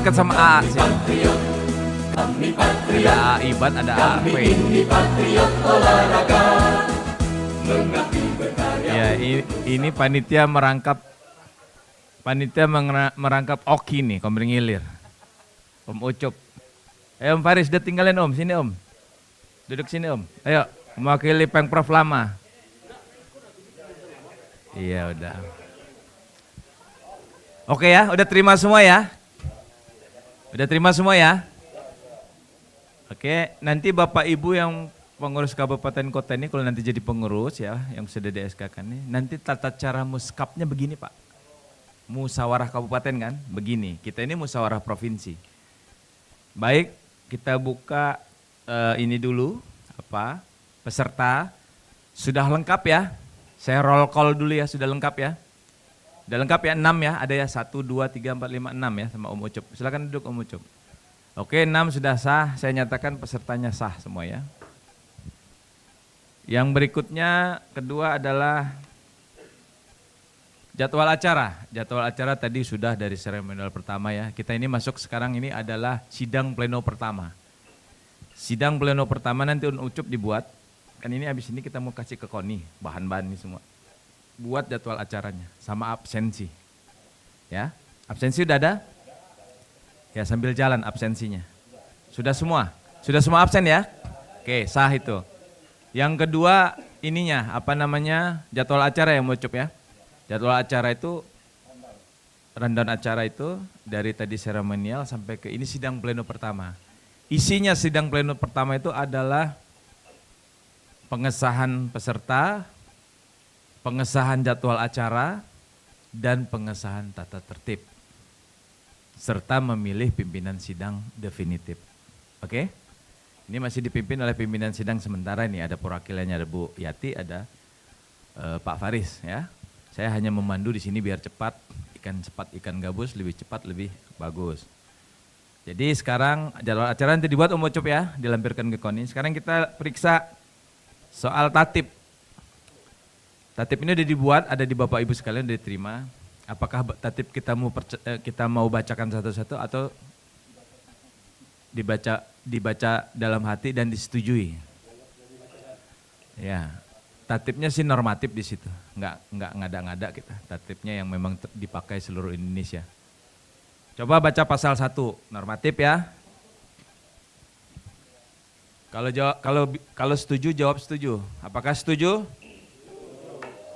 dekat sama A sih. Ada A Iban, ada A V. Ya, ini panitia merangkap Oki nih, Komering Ilir. Om Ucup. Ayo Om Faris, udah tinggalin Om, sini Om. Duduk sini Om. Ayo, mewakili Pengprov lama. Iya udah. Oke ya, udah terima semua ya? Udah terima semua ya? Oke, nanti Bapak Ibu yang pengurus kabupaten kota ini kalau nanti jadi pengurus ya, yang sudah di-SK-kan ini, nanti tata cara muskapnya begini Pak. Musyawarah kabupaten kan, begini. Kita ini musyawarah provinsi. Baik, kita buka ini dulu, peserta. Sudah lengkap ya? Saya roll call dulu ya, sudah lengkap ya? Sudah lengkap ya, 6 ya, ada ya 1, 2, 3, 4, 5, 6 ya sama Om Ucup. Silakan duduk Om Ucup. Oke, 6 sudah sah, saya nyatakan pesertanya sah semua ya. Yang berikutnya, kedua adalah jadwal acara. Jadwal acara tadi sudah dari seremonial pertama ya. Kita ini masuk sekarang ini adalah sidang pleno pertama. Sidang pleno pertama nanti Om Ucup dibuat. Kan ini habis ini kita mau kasih ke Koni, bahan-bahan ini semua. Buat jadwal acaranya, sama absensi. Ya, absensi udah ada? Ya sambil jalan absensinya. Sudah semua? Sudah semua absen ya? Oke, sah itu. Yang kedua ininya, jadwal acara yang mau Ucup ya. Jadwal acara itu, rundown acara itu dari tadi seremonial sampai ke ini sidang pleno pertama. Isinya sidang pleno pertama itu adalah pengesahan peserta, pengesahan jadwal acara, dan pengesahan tata tertib. Serta memilih pimpinan sidang definitif. Oke? Ini masih dipimpin oleh pimpinan sidang sementara ini, ada perwakilannya, ada Bu Yati, ada Pak Faris ya. Saya hanya memandu di sini biar cepat, ikan gabus lebih cepat lebih bagus. Jadi sekarang jadwal acara nanti dibuat Om Ucup ya, dilampirkan ke Koni. Sekarang kita periksa soal tatip. Tatip ini udah dibuat, ada di Bapak Ibu sekalian, udah diterima. Apakah tatip kita mau bacakan satu-satu atau dibaca dalam hati dan disetujui? Ya, tatipnya sih normatif di situ, nggak ngada-ngada kita. Tatipnya yang memang dipakai seluruh Indonesia. Coba baca pasal 1, normatif ya. Kalau setuju jawab setuju. Apakah setuju?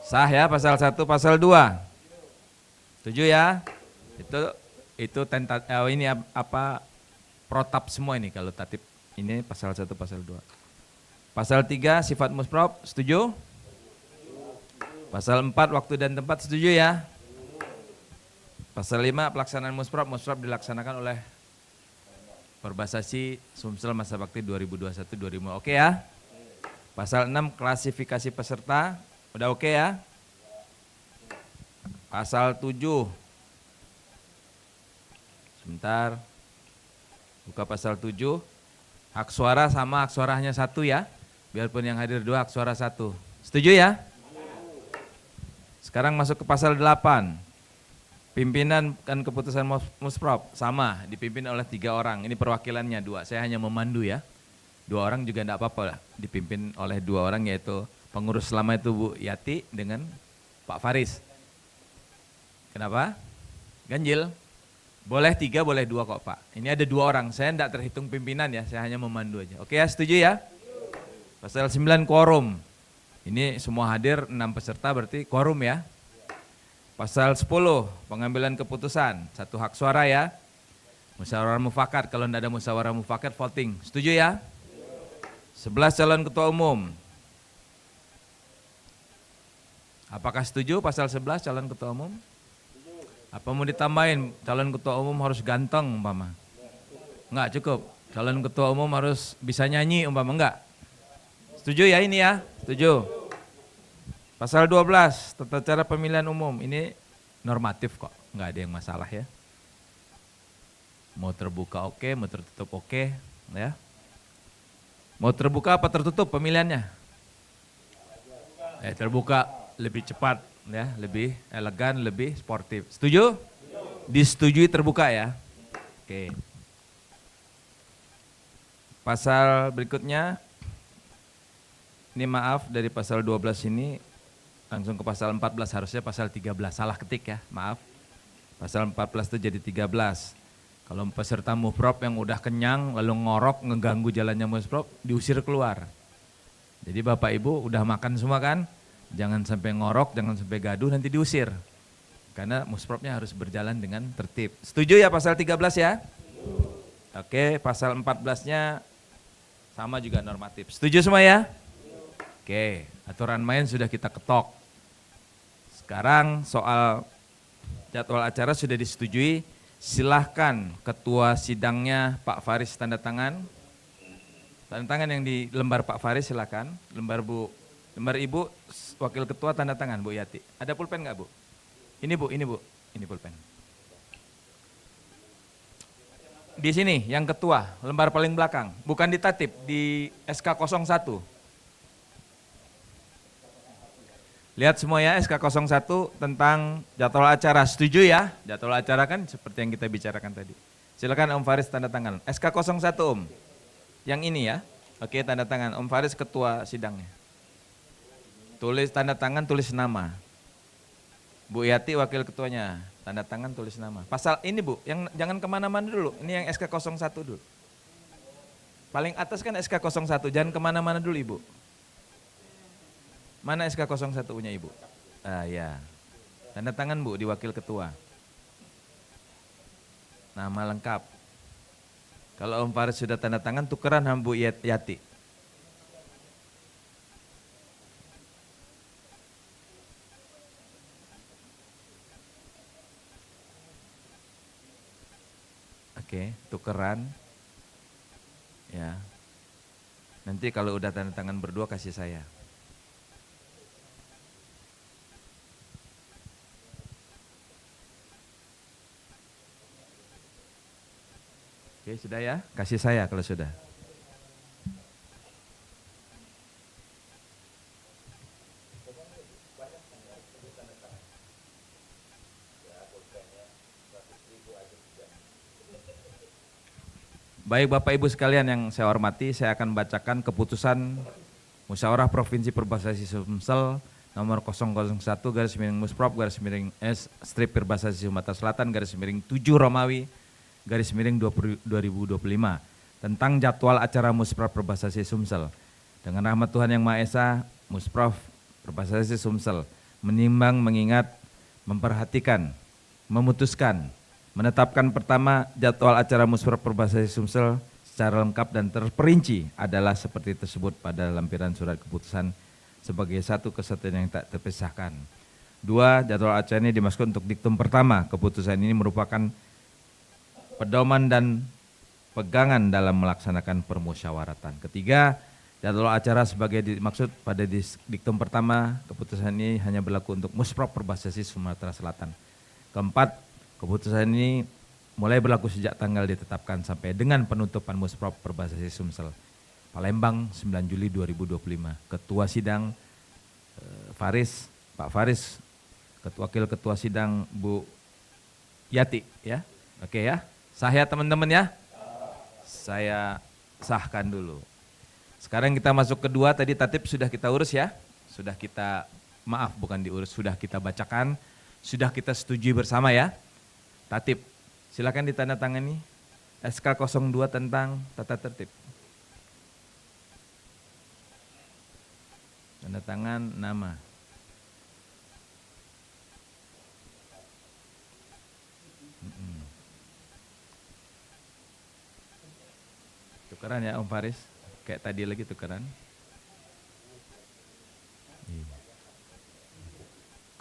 Sah ya pasal 1, pasal 2. Setuju ya? Ini protap semua ini kalau tatip ini pasal 1, pasal 2. Pasal 3 sifat musprop, setuju? Pasal 4 waktu dan tempat, setuju ya? Pasal 5 pelaksanaan musprop dilaksanakan oleh Perbasasi Sumsel Masa Bakti 2021-2025. Oke ya? Pasal 6 klasifikasi peserta, udah oke ya? Pasal 7, sebentar, buka pasal 7, hak suara sama hak suara hanya 1 ya, biarpun yang hadir 2 hak suara 1, setuju ya? Sekarang masuk ke pasal 8, pimpinan dan keputusan musprop sama, dipimpin oleh 3 orang, ini perwakilannya 2, saya hanya memandu ya, 2 orang juga enggak apa-apa, dipimpin oleh 2 orang yaitu pengurus selama itu Bu Yati dengan Pak Faris. Kenapa? Ganjil? Boleh 3, boleh 2 kok Pak. Ini ada 2 orang, saya enggak terhitung pimpinan ya, saya hanya memandu aja. Oke ya, setuju ya? Pasal 9 quorum. Ini semua hadir 6 peserta berarti quorum ya. Pasal 10 pengambilan keputusan, 1 hak suara ya. Musyawarah mufakat, kalau enggak ada musyawarah mufakat voting. Setuju ya? 11 calon ketua umum. Apakah setuju pasal 11 calon ketua umum? Apa mau ditambahin calon ketua umum harus ganteng umpama? Enggak cukup. Calon ketua umum harus bisa nyanyi umpama, enggak? Setuju ya ini ya? Setuju. Pasal 12 tata cara pemilihan umum, ini normatif kok, enggak ada yang masalah ya. Mau terbuka oke, mau tertutup oke ya. Mau terbuka apa tertutup pemilihannya? Terbuka, lebih cepat ya, lebih elegan, lebih sportif. Setuju? Disetujui terbuka ya. Oke. Pasal berikutnya, ini maaf dari pasal 12 ini langsung ke pasal 14, harusnya pasal 13, salah ketik ya, maaf. Pasal 14 itu jadi 13. Kalau peserta mufrop yang udah kenyang lalu ngorok ngeganggu jalannya mufrop, diusir keluar. Jadi Bapak Ibu udah makan semua kan? Jangan sampai ngorok, jangan sampai gaduh, nanti diusir. Karena muspropnya harus berjalan dengan tertib. Setuju ya pasal 13 ya? Oke, pasal 14-nya sama juga normatif. Setuju semua ya? Oke, aturan main sudah kita ketok. Sekarang soal jadwal acara sudah disetujui. Silahkan ketua sidangnya Pak Faris tanda tangan. Tanda tangan yang di lembar Pak Faris silakan. Lembar Ibu wakil ketua tanda tangan Bu Yati. Ada pulpen nggak Bu? Ini Bu, ini pulpen. Di sini yang ketua, lembar paling belakang, bukan di tatip, di SK 01. Lihat semua ya SK 01 tentang jadwal acara, setuju ya? Jadwal acara kan seperti yang kita bicarakan tadi. Silakan Om Faris tanda tangan. SK 01 Om, yang ini ya. Oke, tanda tangan, Om Faris ketua sidangnya. Tulis tanda tangan, tulis nama. Bu Yati wakil ketuanya, tanda tangan tulis nama. Pasal ini Bu, yang jangan kemana-mana dulu, ini yang SK 01 dulu. Paling atas kan SK 01, jangan kemana-mana dulu Ibu. Mana SK 01 punya Ibu? Ah ya, tanda tangan Bu di wakil ketua. Nama lengkap. Kalau Om Faris sudah tanda tangan, tukeran sama Bu Yati. Oke, tukeran. Ya. Nanti kalau udah tanda tangan berdua kasih saya. Oke, sudah ya? Kasih saya kalau sudah. Baik Bapak Ibu sekalian yang saya hormati, saya akan bacakan keputusan Musyawarah Provinsi Perbasasi Sumsel nomor 001/Musprop/S/Perbasasi Sumatera Selatan /7 Romawi /2025 tentang jadwal acara Musprop Perbasasi Sumsel. Dengan rahmat Tuhan Yang Maha Esa, Musprop Perbasasi Sumsel menimbang, mengingat, memperhatikan, memutuskan, menetapkan pertama jadwal acara Musprop Perbasasi Sumsel secara lengkap dan terperinci adalah seperti tersebut pada lampiran surat keputusan sebagai satu kesatuan yang tak terpisahkan. 2. Jadwal acara ini dimasukkan untuk diktum pertama. Keputusan ini merupakan pedoman dan pegangan dalam melaksanakan permusyawaratan. 3. Jadwal acara sebagai dimaksud pada diktum pertama. Keputusan ini hanya berlaku untuk Musprop Perbasasi Sumatera Selatan. 4. Keputusan ini mulai berlaku sejak tanggal ditetapkan sampai dengan penutupan Musprop Perbasasi Sumsel, Palembang 9 Juli 2025. Ketua Sidang Faris, Pak Faris, Wakil Ketua Sidang Bu Yati ya. Oke ya, sah ya teman-teman ya. Saya sahkan dulu. Sekarang kita masuk kedua, tadi tatip sudah kita urus ya. Sudah kita, maaf bukan diurus, sudah kita bacakan, sudah kita setujui bersama ya. Tatip, silakan ditandatangani SK 02 tentang tata tertib. Tanda tangan, nama. Tukeran ya Om Faris, kayak tadi lagi tukeran.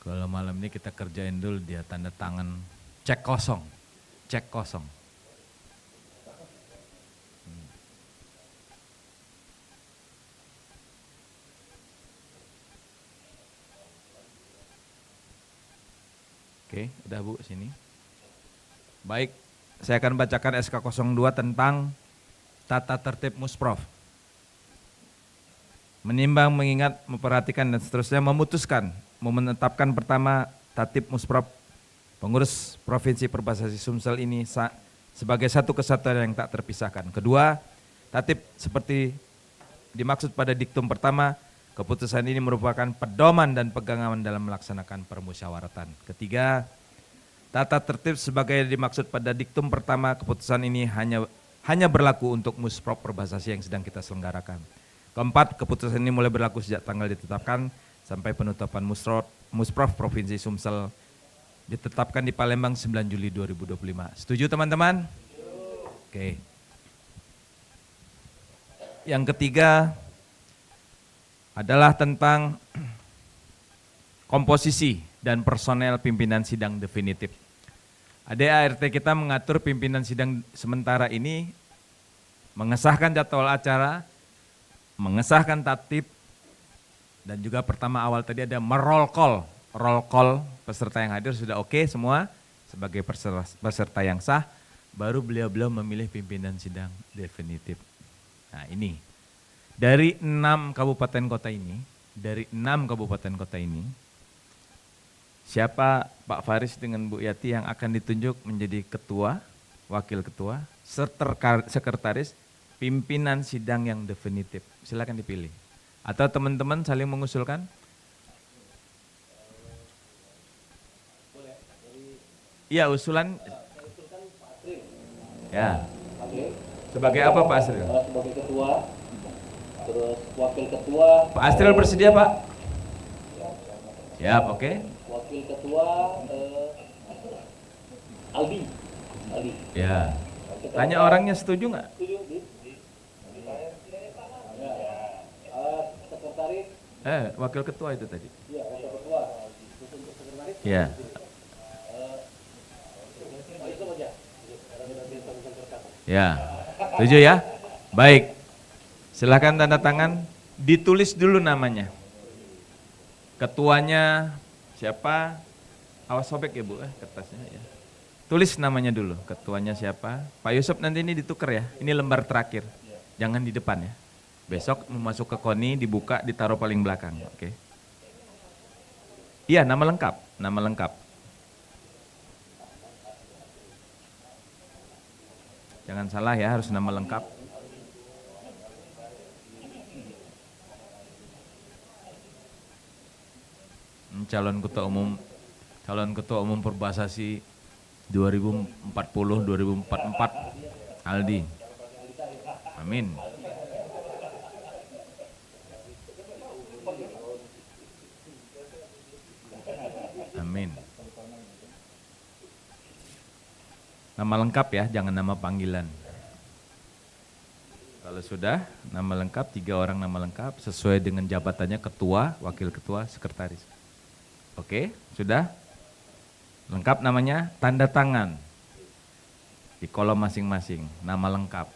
Kalau malam ini kita kerjain dulu dia tanda tangan. Cek kosong. Oke, udah Bu sini. Baik, saya akan bacakan SK 02 tentang tata tertib Musprov. Menimbang, mengingat, memperhatikan dan seterusnya memutuskan menetapkan pertama tatip Musprov Pengurus Provinsi Perbasasi Sumsel ini sebagai satu kesatuan yang tak terpisahkan. Kedua, tatip seperti dimaksud pada diktum pertama, keputusan ini merupakan pedoman dan pegangan dalam melaksanakan permusyawaratan. Ketiga, tata tertib sebagai dimaksud pada diktum pertama, keputusan ini hanya berlaku untuk Musprop Perbahasasi yang sedang kita selenggarakan. Keempat, keputusan ini mulai berlaku sejak tanggal ditetapkan sampai penutupan Musprop Provinsi Sumsel ditetapkan di Palembang 9 Juli 2025. Setuju teman-teman? Oke. Yang ketiga adalah tentang komposisi dan personel pimpinan sidang definitif. ADART kita mengatur pimpinan sidang sementara ini mengesahkan jadwal acara, mengesahkan tatip, dan juga pertama awal tadi ada roll call peserta yang hadir sudah oke semua sebagai peserta yang sah, baru beliau memilih pimpinan sidang definitif. Nah ini, dari 6 kabupaten kota ini, siapa Pak Faris dengan Bu Yati yang akan ditunjuk menjadi ketua, wakil ketua, sekretaris, pimpinan sidang yang definitif. Silakan dipilih. Atau teman-teman saling mengusulkan? Iya, usulan. Ya. Sebagai apa Pak Asril? Sebagai ketua, terus wakil ketua. Pak Asril bersedia Pak? Siap, oke. Wakil ketua Aldi. Ya. Tanya orangnya setuju nggak? Setuju, sekretaris. Wakil ketua itu tadi. Iya, wakil ketua. Untuk sekretaris. Ya. Itu aja. Ya. Setuju ya? Baik. Silakan tanda tangan. Ditulis dulu namanya. Ketuanya siapa? Awas sobek ya Bu, kertasnya ya. Tulis namanya dulu, ketuanya siapa. Pak Yusuf nanti ini ditukar ya, ini lembar terakhir. Jangan di depan ya. Besok mau masuk ke KONI, dibuka, ditaruh paling belakang. Oke. Iya, nama lengkap. Jangan salah ya, harus nama lengkap. Calon ketua umum Perbahasasi 2040-2044 Aldi. Amin. Amin. Nama lengkap ya, jangan nama panggilan. Kalau sudah, nama lengkap, 3 orang nama lengkap, sesuai dengan jabatannya ketua, wakil ketua, sekretaris. Oke, sudah? Lengkap namanya, tanda tangan. Di kolom masing-masing, nama lengkap.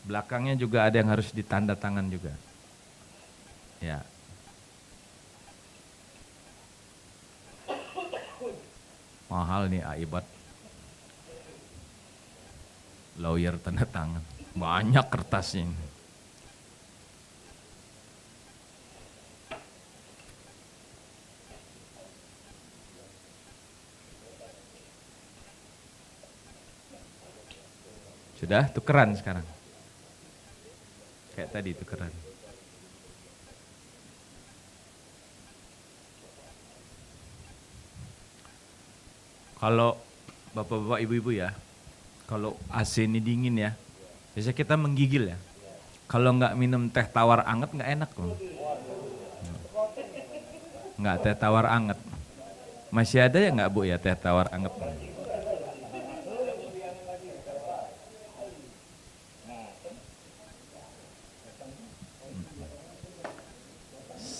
Belakangnya juga ada yang harus ditanda tangan juga. Ya. Mahal nih Aibat. Lawyer tanda tangan. Banyak kertasnya ini. Sudah tukeran sekarang. Kayak tadi tukeran. Kalau bapak-bapak ibu-ibu ya, kalau AC ini dingin ya, biasanya kita menggigil ya. Kalau nggak minum teh tawar anget nggak enak loh. Nggak teh tawar anget. Masih ada ya nggak Bu ya teh tawar anget?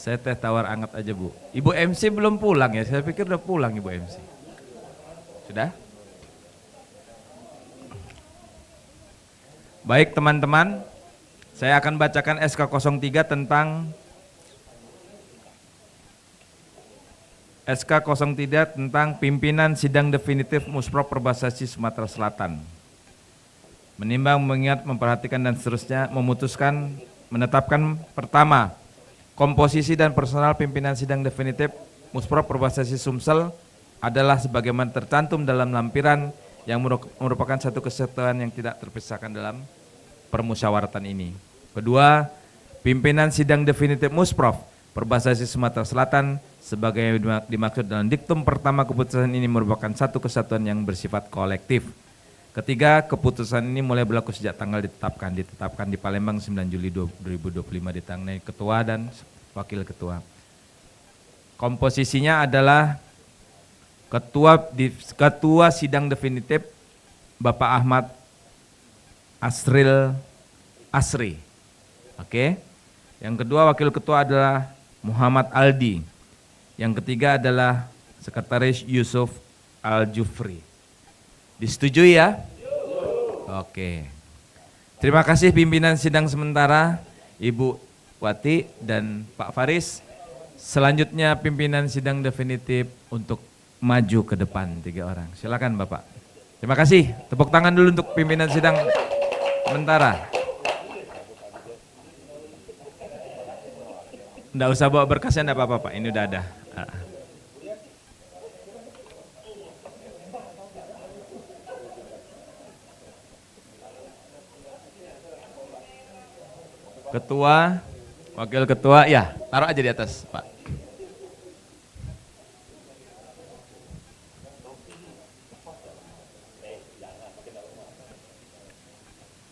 Saya teh tawar anget aja Bu. Ibu MC belum pulang ya, saya pikir udah pulang Ibu MC. Sudah? Baik teman-teman, saya akan bacakan SK 03 tentang pimpinan sidang definitif Musprop Perbahasasi Sumatera Selatan. Menimbang, mengingat, memperhatikan dan seterusnya, memutuskan menetapkan pertama, komposisi dan personal pimpinan sidang definitif Musprop Perbahasasi Sumsel adalah sebagaimana tercantum dalam lampiran yang merupakan satu kesatuan yang tidak terpisahkan dalam permusyawaratan ini. Kedua, pimpinan sidang definitif Musprof Perbasasi Sumatera Selatan sebagai yang dimaksud dalam diktum pertama keputusan ini merupakan satu kesatuan yang bersifat kolektif. Ketiga, keputusan ini mulai berlaku sejak tanggal ditetapkan di Palembang 9 Juli 2025 ditangani ketua dan wakil ketua. Komposisinya adalah ketua sidang definitif Bapak Ahmad Asri. Oke. Yang kedua wakil ketua adalah Muhammad Aldi. Yang ketiga adalah Sekretaris Yusuf Al-Jufri. Disetujui ya? Oke. Terima kasih pimpinan sidang sementara Ibu Wati dan Pak Faris. Selanjutnya pimpinan sidang definitif untuk maju ke depan 3 orang. Silakan Bapak. Terima kasih. Tepuk tangan dulu untuk pimpinan sidang sementara. Nggak usah bawa berkasnya, enggak apa-apa Pak. Ini udah ada. Ketua, wakil ketua, ya taruh aja di atas Pak.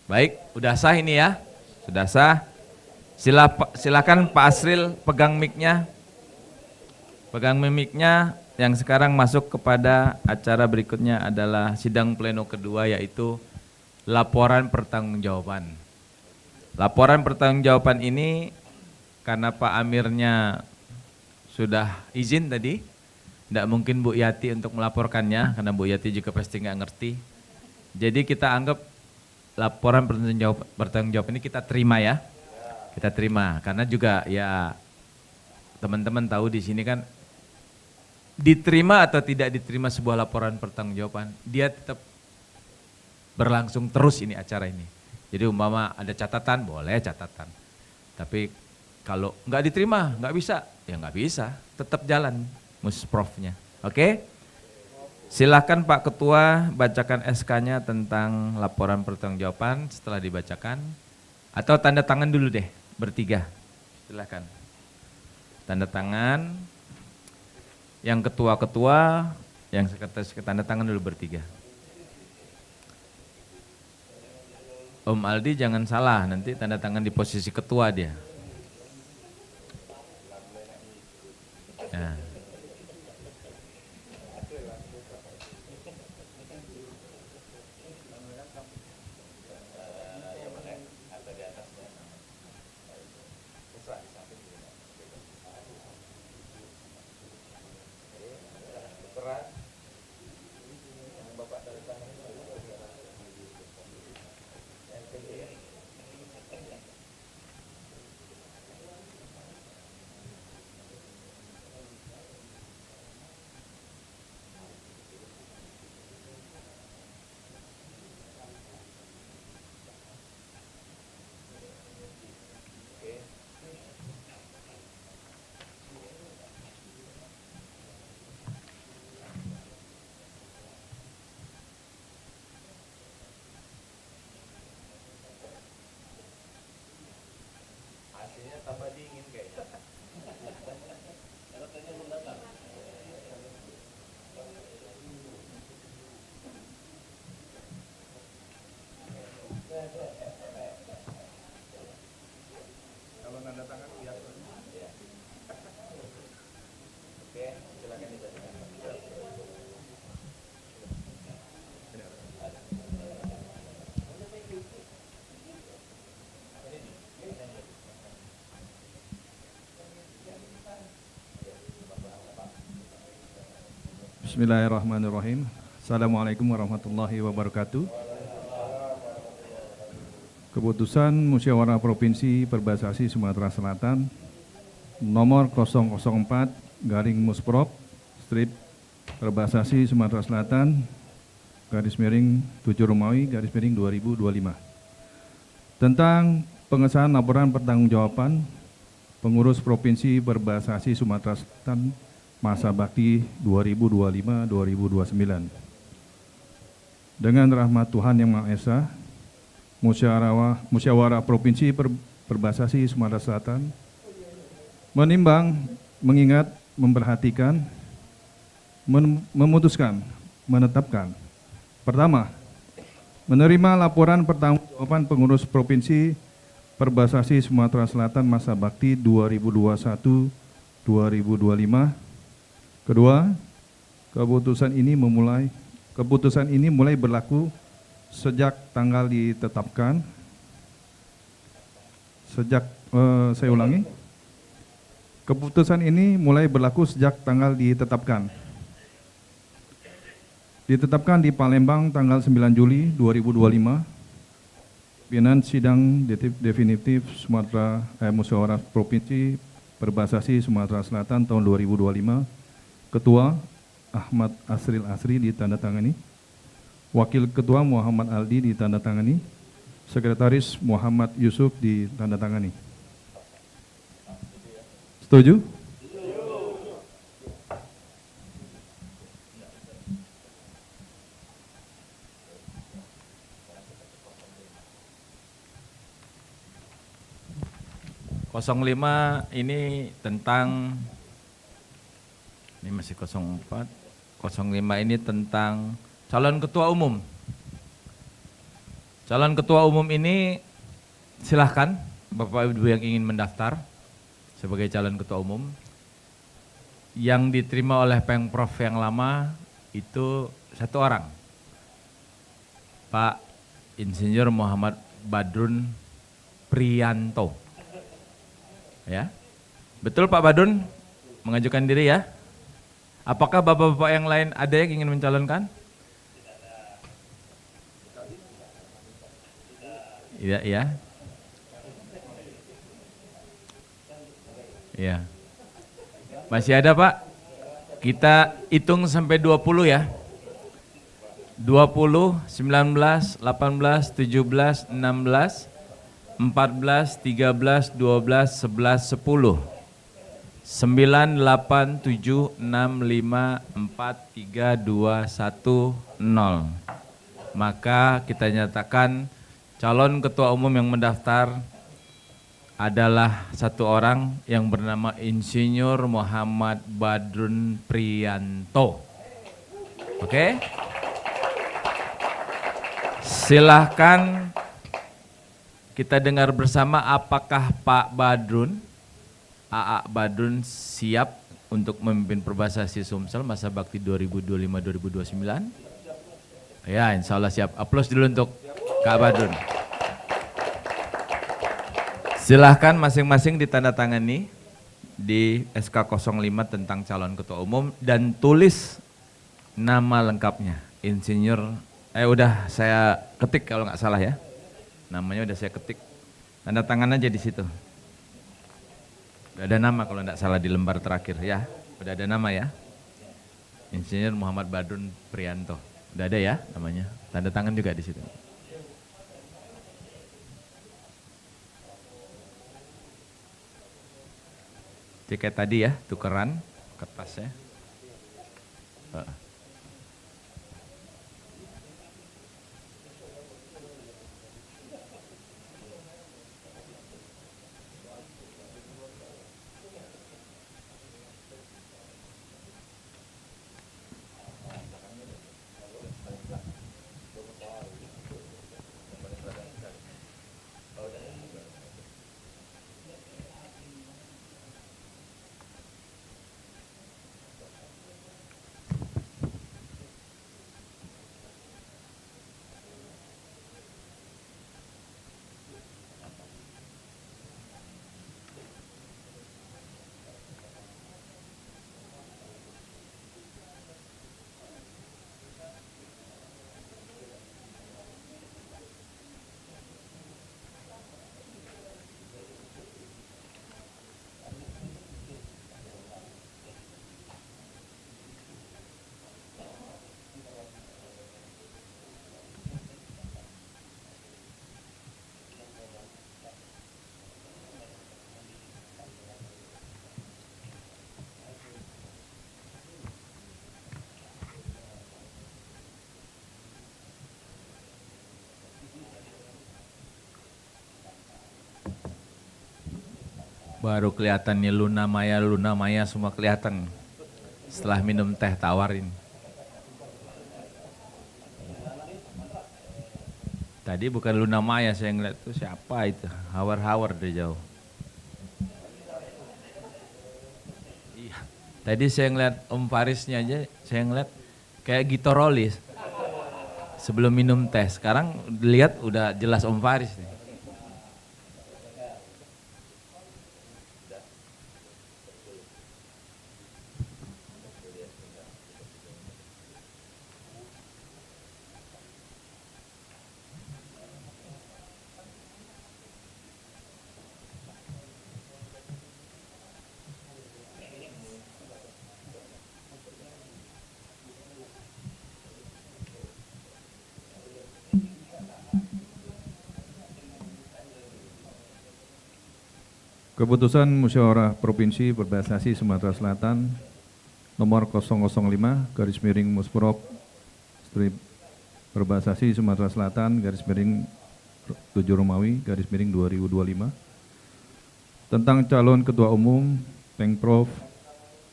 Baik, udah sah ini ya, sudah sah. Silakan Pak Asril pegang mic-nya. Pegang mic-nya. Yang sekarang masuk kepada acara berikutnya adalah sidang pleno kedua, yaitu laporan pertanggungjawaban. Laporan pertanggungjawaban ini karena Pak Amirnya sudah izin tadi, tidak mungkin Bu Yati untuk melaporkannya karena Bu Yati juga pasti nggak ngerti. Jadi kita anggap laporan pertanggungjawaban ini kita terima ya, kita terima karena juga ya teman-teman tahu di sini kan diterima atau tidak diterima sebuah laporan pertanggungjawaban, dia tetap berlangsung terus ini acara ini. Jadi umpama ada catatan, boleh catatan. Tapi kalau nggak diterima, nggak bisa, ya nggak bisa, tetap jalan musprofnya. Oke? Silakan Pak Ketua bacakan SK-nya tentang laporan pertanggungjawaban setelah dibacakan. Atau tanda tangan dulu deh, bertiga. Silakan. Tanda tangan. Yang ketua-ketua, yang sekretaris tanda tangan dulu bertiga. Om Aldi jangan salah, nanti tanda tangan di posisi ketua dia. Nah. Tambah dingin kayaknya. Kalau tanda tangan biar. Oke, silakan dibacakan. Bismillahirrahmanirrahim. Assalamualaikum warahmatullahi wabarakatuh. Keputusan Musyawarah Provinsi Perbasasi Sumatera Selatan nomor 004 garing Musprop strip Perbasasi Sumatera Selatan garis miring 7 Romawi garis miring 2025 tentang pengesahan laporan pertanggungjawaban pengurus Provinsi Perbasasi Sumatera Selatan masa bakti 2025-2029. Dengan rahmat Tuhan Yang Maha Esa, Musyawarah Provinsi Perbasasi Sumatera Selatan menimbang, mengingat, memperhatikan, memutuskan, menetapkan. Pertama, menerima laporan pertanggungjawaban pengurus Provinsi Perbasasi Sumatera Selatan masa bakti 2021-2025. Kedua, keputusan ini mulai berlaku sejak tanggal ditetapkan. Keputusan ini mulai berlaku sejak tanggal ditetapkan. Ditetapkan di Palembang tanggal 9 Juli 2025. Pimpinan Sidang Definitif Musyawarah Provinsi Perbasasi Sumatera Selatan tahun 2025. Ketua Ahmad Asril Asri ditandatangani. Wakil Ketua Muhammad Aldi ditandatangani. Sekretaris Muhammad Yusuf ditandatangani. Setuju? Lima ini tentang, ini masih 04, 05 ini tentang calon ketua umum. Calon ketua umum ini silahkan Bapak Ibu yang ingin mendaftar sebagai calon ketua umum. Yang diterima oleh Pemprov yang lama itu 1 orang, Pak Insinyur Muhammad Badrun Priyanto. Ya, betul Pak Badrun mengajukan diri ya. Apakah bapak-bapak yang lain ada yang ingin mencalonkan? Iya, ya. Iya. Masih ada Pak? Kita hitung sampai 20 ya. 20, 19, 18, 17, 16, 14, 13, 12, 11, 10. 9, 8, 7, 6, 5, 4, 3, 2, 1, 0. Maka kita nyatakan calon ketua umum yang mendaftar adalah 1 orang yang bernama Insinyur Muhammad Badrun Priyanto. Oke? Silahkan kita dengar bersama apakah Pak Badrun, AA Badrun siap untuk memimpin Perbasasi Sumsel masa bakti 2025-2029? Ya, insya Allah siap. Aplaus dulu untuk Kak Badrun. Silahkan masing-masing ditandatangani di SK 05 tentang calon ketua umum dan tulis nama lengkapnya. Insinyur, udah saya ketik kalau nggak salah ya. Namanya udah saya ketik, tanda tangan aja di situ. Udah ada nama kalau nggak salah di lembar terakhir ya. Udah ada nama ya. Insinyur Muhammad Badrun Priyanto. Udah ada ya namanya. Tanda tangan juga di situ. Kayak tadi ya, tukeran kertasnya. Baru kelihatannya Luna Maya semua kelihatan setelah minum teh tawarin. Tadi bukan Luna Maya saya ngeliat tuh siapa itu, hawar-hawar dari jauh. Iya. Tadi saya ngeliat Om Farisnya aja, saya ngeliat kayak gitorolis sebelum minum teh. Sekarang lihat udah jelas Om Faris nih. Keputusan Musyawarah Provinsi Perbasasi Sumatera Selatan nomor 005 garis miring Musprop strip Perbasasi Sumatera Selatan garis miring 7 Romawi garis miring 2025 tentang calon Ketua Umum Pengprov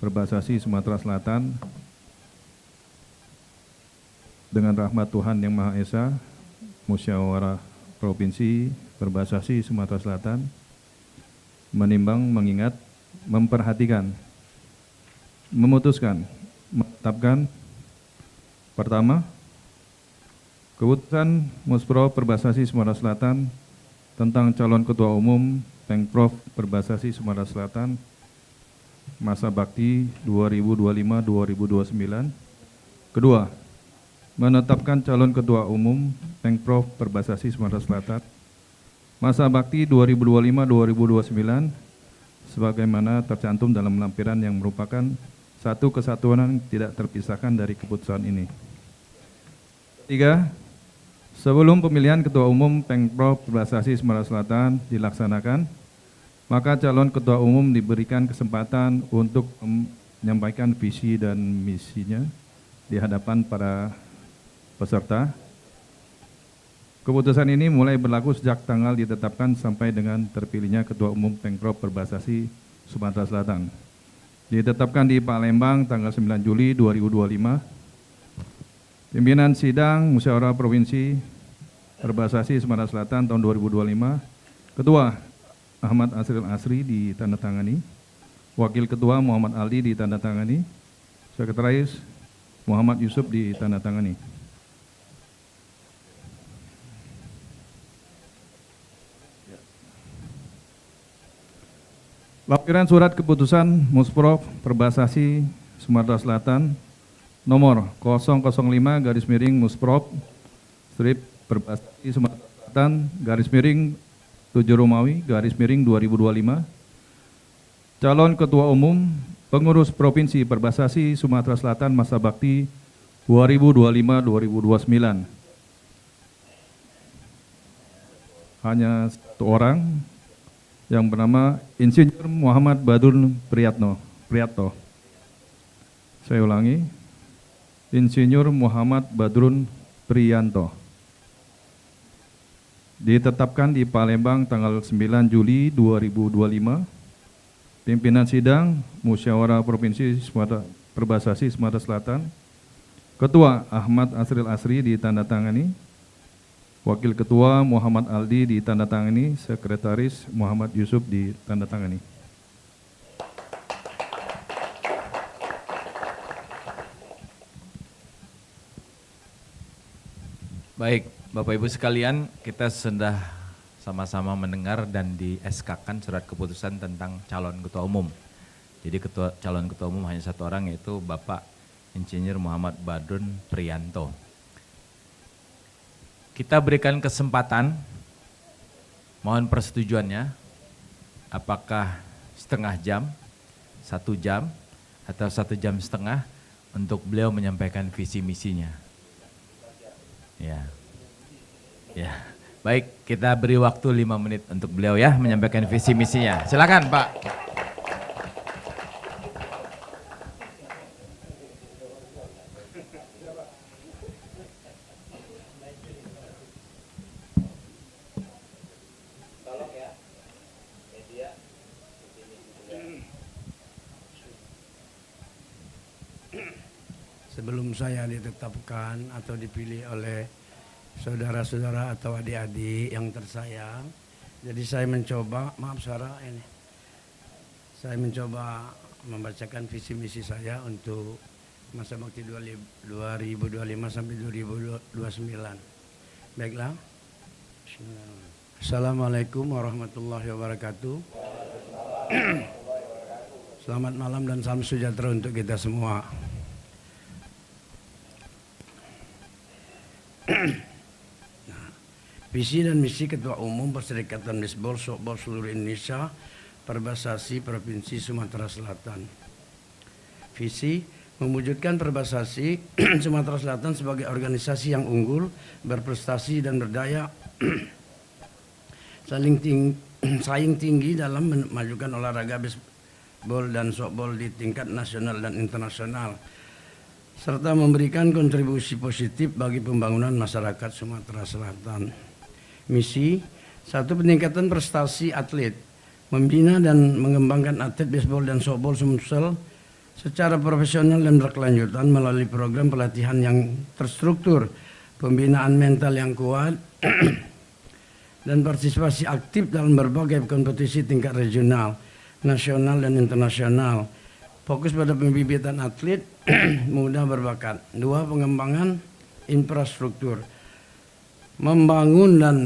Perbasasi Sumatera Selatan dengan rahmat Tuhan Yang Maha Esa, Musyawarah Provinsi Perbasasi Sumatera Selatan menimbang, mengingat, memperhatikan, memutuskan, menetapkan. Pertama, keputusan Muspro Perbasasi Sumatera Selatan tentang calon Ketua Umum Pengprov Perbasasi Sumatera Selatan masa bakti 2025-2029. Kedua, menetapkan calon Ketua Umum Pengprov Perbasasi Sumatera Selatan masa bakti 2025-2029 sebagaimana tercantum dalam lampiran yang merupakan satu kesatuan yang tidak terpisahkan dari keputusan ini. Tiga, sebelum pemilihan Ketua Umum Pengprov Perbasasi Sumatera Selatan dilaksanakan, maka calon Ketua Umum diberikan kesempatan untuk menyampaikan visi dan misinya di hadapan para peserta. Keputusan ini mulai berlaku sejak tanggal ditetapkan sampai dengan terpilihnya Ketua Umum Pengprov Perbasasi Sumatera Selatan. Ditetapkan di Palembang tanggal 9 Juli 2025. Pimpinan Sidang Musyawarah Provinsi Perbasasi Sumatera Selatan tahun 2025. Ketua Ahmad Asril Asri ditandatangani. Wakil Ketua Muhammad Aldi ditandatangani. Sekretaris Muhammad Yusuf ditandatangani. Lampiran surat keputusan Musprov Perbasasi Sumatera Selatan nomor 005 garis miring Musprov strip Perbasasi Sumatera Selatan garis miring 7 Romawi garis miring 2025. Calon Ketua Umum Pengurus Provinsi Perbasasi Sumatera Selatan masa bakti 2025-2029. Hanya satu orang, yang bernama Insinyur Muhammad Badrun Priyatno. Saya ulangi, Insinyur Muhammad Badrun Priyanto. Ditetapkan di Palembang tanggal 9 Juli 2025. Pimpinan Sidang Musyawarah Provinsi Perbasasi Sumatera Selatan. Ketua Ahmad Asril Asri ditandatangani. Wakil Ketua Muhammad Aldi ditandatangani, Sekretaris Muhammad Yusuf ditandatangani. Baik, Bapak Ibu sekalian, kita sudah sama-sama mendengar dan di SK-kan surat keputusan tentang calon ketua umum. Jadi calon ketua umum hanya satu orang, yaitu Bapak Insinyur Muhammad Badrun Priyanto. Kita berikan kesempatan, mohon persetujuannya, apakah setengah jam, 1 jam, atau 1 jam setengah untuk beliau menyampaikan visi misinya. Ya. Baik, kita beri waktu 5 menit untuk beliau ya menyampaikan visi misinya. Silakan Pak. sebelum saya ditetapkan atau dipilih oleh saudara-saudara atau adik-adik yang tersayang. Jadi saya mencoba, maaf Sarah ini, saya mencoba membacakan visi misi saya untuk masa bakti 2025 sampai 2029. Baiklah. Assalamualaikum warahmatullahi wabarakatuh. Selamat malam dan salam sejahtera untuk kita semua. Visi dan misi Ketua Umum Perserikatan Bisbol Softball seluruh Indonesia Perbasasi Provinsi Sumatera Selatan. Visi mewujudkan Perbasasi Sumatera Selatan sebagai organisasi yang unggul, berprestasi dan berdaya saing tinggi dalam memajukan olahraga bisbol dan softball di tingkat nasional dan internasional, serta memberikan kontribusi positif bagi pembangunan masyarakat Sumatera Selatan. Misi, 1. Peningkatan prestasi atlet, membina dan mengembangkan atlet bisbol dan softball Sumsel secara profesional dan berkelanjutan melalui program pelatihan yang terstruktur, pembinaan mental yang kuat, dan partisipasi aktif dalam berbagai kompetisi tingkat regional, nasional, dan internasional. Fokus pada pembibitan atlet muda berbakat. 2. Pengembangan infrastruktur, membangun dan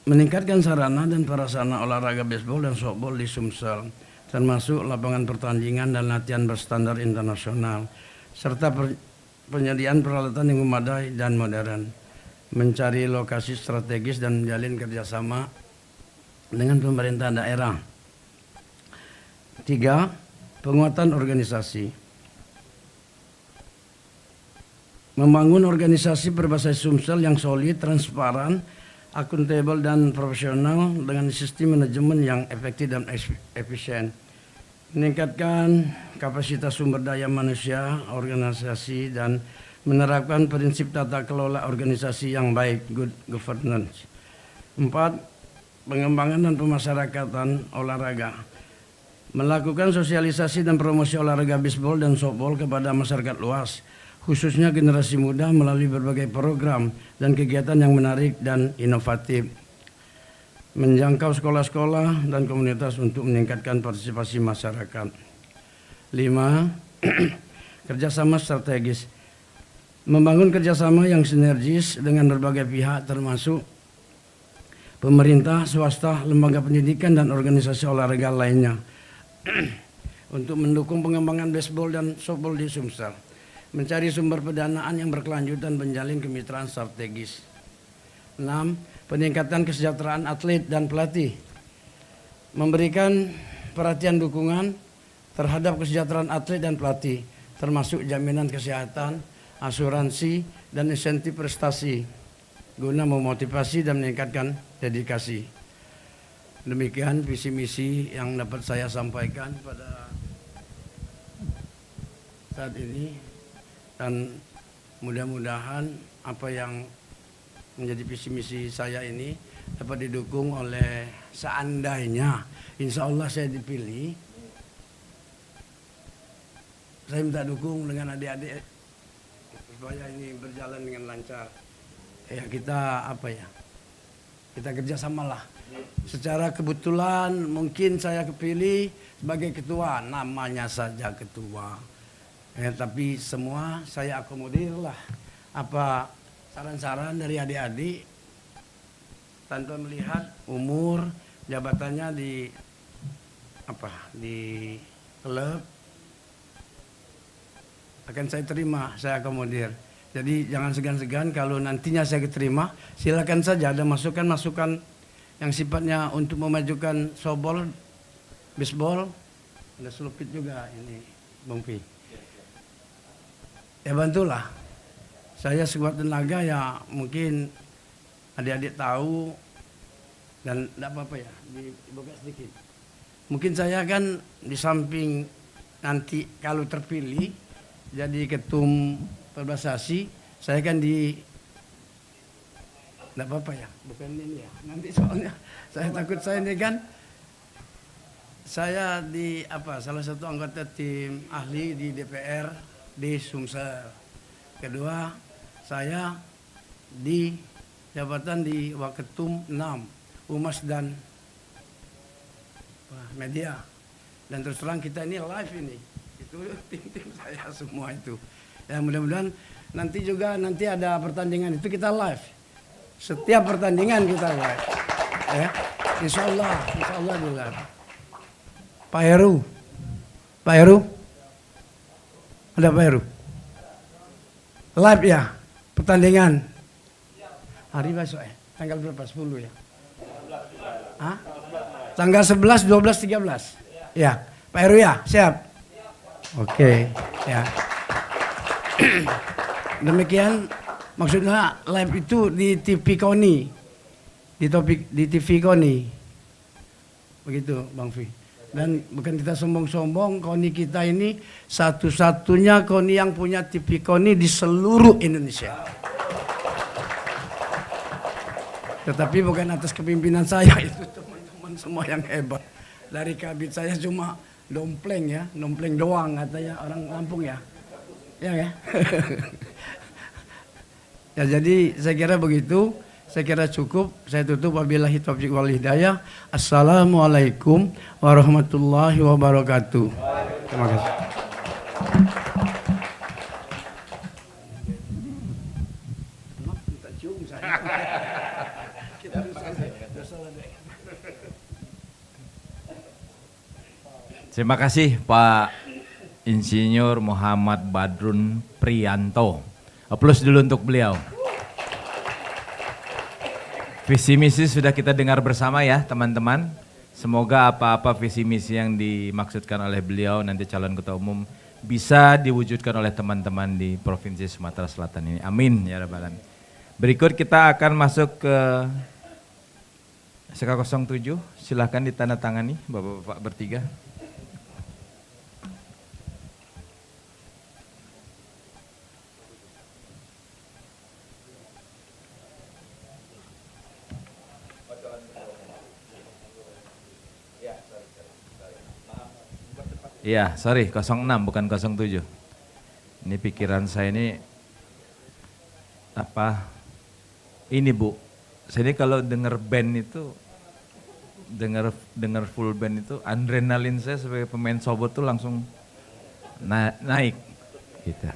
meningkatkan sarana dan prasarana olahraga baseball dan softball di Sumsel, termasuk lapangan pertandingan dan latihan berstandar internasional, serta penyediaan peralatan yang memadai dan modern. Mencari lokasi strategis dan menjalin kerjasama dengan pemerintah daerah. 3. Penguatan organisasi, membangun organisasi Perbasasi Sumsel yang solid, transparan, akuntabel dan profesional dengan sistem manajemen yang efektif dan efisien. Meningkatkan kapasitas sumber daya manusia, organisasi, dan menerapkan prinsip tata kelola organisasi yang baik, good governance. 4. Pengembangan dan pemasyarakatan olahraga, melakukan sosialisasi dan promosi olahraga bisbol dan softball kepada masyarakat luas, khususnya generasi muda melalui berbagai program dan kegiatan yang menarik dan inovatif. Menjangkau sekolah-sekolah dan komunitas untuk meningkatkan partisipasi masyarakat. 5. Kerjasama strategis, membangun kerjasama yang sinergis dengan berbagai pihak termasuk pemerintah, swasta, lembaga pendidikan, dan organisasi olahraga lainnya untuk mendukung pengembangan baseball dan softball di Sumsel. Mencari sumber pendanaan yang berkelanjutan, menjalin kemitraan strategis. 6. Peningkatan kesejahteraan atlet dan pelatih, memberikan perhatian dukungan terhadap kesejahteraan atlet dan pelatih, termasuk jaminan kesehatan, asuransi, dan insentif prestasi, guna memotivasi dan meningkatkan dedikasi. Demikian visi misi yang dapat saya sampaikan pada saat ini. Dan mudah-mudahan apa yang menjadi visi misi saya ini dapat didukung oleh, seandainya insya Allah saya dipilih, saya minta dukung dengan adik-adik supaya ini berjalan dengan lancar. Ya kita kita kerjasamalah. Secara kebetulan mungkin saya kepilih sebagai ketua, namanya saja ketua. Tapi semua saya akomodir lah apa saran-saran dari adik-adik tanpa melihat umur, jabatannya di klub, akan saya terima, saya akomodir. Jadi jangan segan-segan kalau nantinya saya diterima, silakan saja ada masukan-masukan yang sifatnya untuk memajukan softball, baseball, ada selupit juga ini Bang Pi. Ya bantulah. Saya sekuat tenaga ya mungkin adik-adik tahu dan tidak apa-apa ya, dibuka sedikit. Mungkin saya kan di samping nanti kalau terpilih jadi ketum Perbasasi, saya kan tidak apa-apa ya, bukan ini ya. Nanti soalnya saya takut saya ini kan saya salah satu anggota tim ahli di DPR di Sumsel. Kedua, saya di jabatan di Waketum 6, Humas dan Media. Dan terus terang kita ini live ini. Itu tim-tim saya semua itu. Ya mudah-mudahan nanti ada pertandingan itu kita live. Setiap pertandingan kita live. Ya. Insya Allah di live. Pak Heru. Ada Pak Heru? Live ya, pertandingan. Hari besok ya, tanggal berapa? 10 ya? Hah? Tanggal 11, 12, 13. Ya, Pak Heru ya, siap. Oke, ya. Demikian maksudnya live itu di TV KONI. Di TV KONI. Begitu, Bang Fi. Dan bukan kita sombong-sombong, KONI kita ini satu-satunya KONI yang punya TV KONI di seluruh Indonesia. Tetapi bukan atas kepimpinan saya, itu teman-teman semua yang hebat. Dari kabit saya cuma dompleng doang katanya orang Lampung ya. Ya. Ya jadi saya kira begitu. Saya kira cukup. Saya tutup wabillahi taufiq wal hidayah. Assalamualaikum warahmatullahi wabarakatuh. Terima kasih. Terima kasih Pak Insinyur Muhammad Badrun Priyanto. Aplaus dulu untuk beliau. Visi misi sudah kita dengar bersama ya teman-teman. Semoga apa-apa visi misi yang dimaksudkan oleh beliau nanti calon ketua umum bisa diwujudkan oleh teman-teman di Provinsi Sumatera Selatan ini. Amin ya rabbal alamin. Berikut kita akan masuk ke SK07. Silahkan ditandatangani Bapak-bapak bertiga. Iya, sorry 06 bukan 07. Ini pikiran saya ini apa? Ini Bu. Saya ini kalau dengar band itu dengar full band itu adrenalin saya sebagai pemain sobot tuh langsung naik gitu.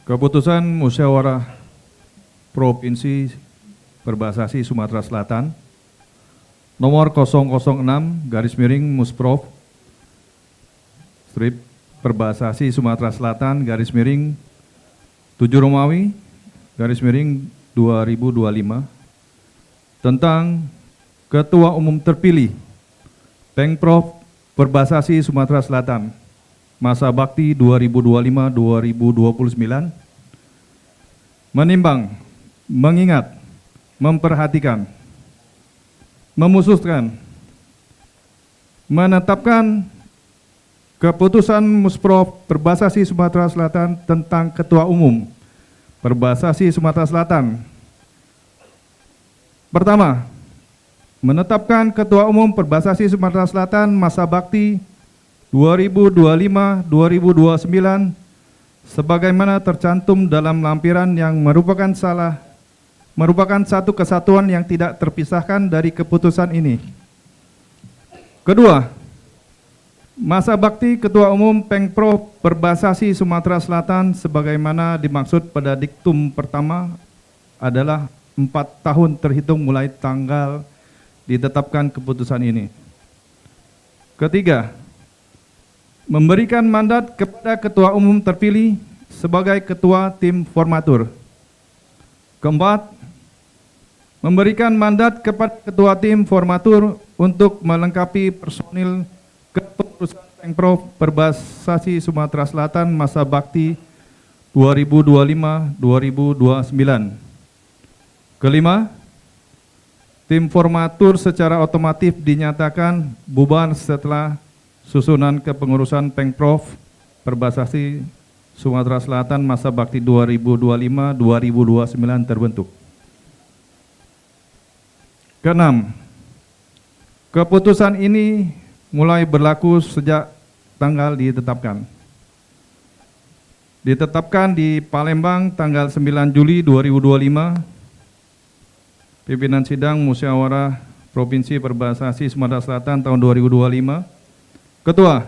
Keputusan Musyawarah Provinsi Perbasasi Sumatera Selatan nomor 006/Musprov strip Perbasasi Sumatera Selatan _7 Romawi _2025 tentang Ketua Umum terpilih Pengprov Perbasasi Sumatera Selatan masa bakti 2025-2029 menimbang, mengingat, memperhatikan, memutuskan, menetapkan keputusan Musprov Perbasasi Sumatera Selatan tentang Ketua Umum Perbasasi Sumatera Selatan. Pertama, menetapkan Ketua Umum Perbasasi Sumatera Selatan masa bakti 2025-2029 sebagaimana tercantum dalam lampiran yang merupakan satu kesatuan yang tidak terpisahkan dari keputusan ini. Kedua, masa bakti Ketua Umum Pengprov Perbasasi Sumatera Selatan sebagaimana dimaksud pada diktum pertama adalah 4 tahun terhitung mulai tanggal ditetapkan keputusan ini. Ketiga, memberikan mandat kepada Ketua Umum terpilih sebagai Ketua Tim Formatur. Keempat, memberikan mandat kepada Ketua Tim Formatur untuk melengkapi personil kepengurusan Pengprov Perbasasi Sumatera Selatan masa bakti 2025-2029. Kelima, tim formatur secara otomatis dinyatakan bubar setelah susunan kepengurusan Pengprov Perbasasi Sumatera Selatan masa bakti 2025-2029 terbentuk. Keenam, keputusan ini mulai berlaku sejak tanggal ditetapkan. Ditetapkan di Palembang tanggal 9 Juli 2025, pimpinan sidang Musyawarah Provinsi Perbasasi Sumatera Selatan tahun 2025, Ketua